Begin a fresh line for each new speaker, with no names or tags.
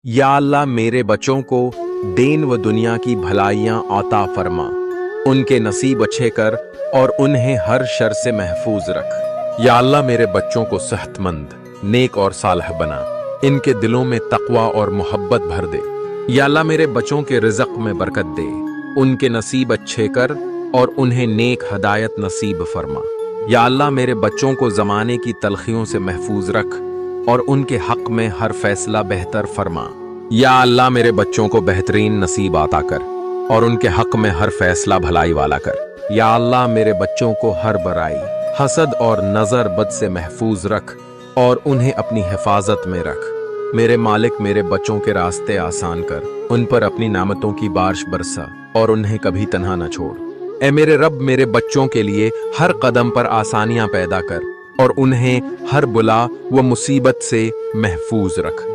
या अल्लाह मेरे बच्चों को दीन व दुनिया की भलाइयाँ अता फरमा, उनके नसीब अच्छे कर और उन्हें हर शर से महफूज रख। या अल्लाह मेरे बच्चों को सेहतमंद, नेक और सालह बना, इनके दिलों में तकवा और मोहब्बत भर दे। या अल्लाह मेरे बच्चों के रिज़्क़ में बरकत दे, उनके नसीब अच्छे कर और उन्हें नेक हदायत नसीब फरमा। या अल्लाह मेरे बच्चों को ज़माने की तलखियों से महफूज रख और उनके हक में हर फैसला बेहतर फरमा। या अल्लाह मेरे बच्चों को बेहतरीन नसीब अता कर और उनके हक में हर फैसला भलाई वाला कर। या अल्लाह मेरे बच्चों को हर बुराई, हसद और नजर बद से महफूज रख और उन्हें अपनी हिफाजत में रख। मेरे मालिक मेरे बच्चों के रास्ते आसान कर, उन पर अपनी नामतों की बारिश बरसा और उन्हें कभी तन्हा न छोड़। ए मेरे रब मेरे बच्चों के लिए हर कदम पर आसानियां पैदा कर और उन्हें हर बुला व मुसीबत से महफूज रख।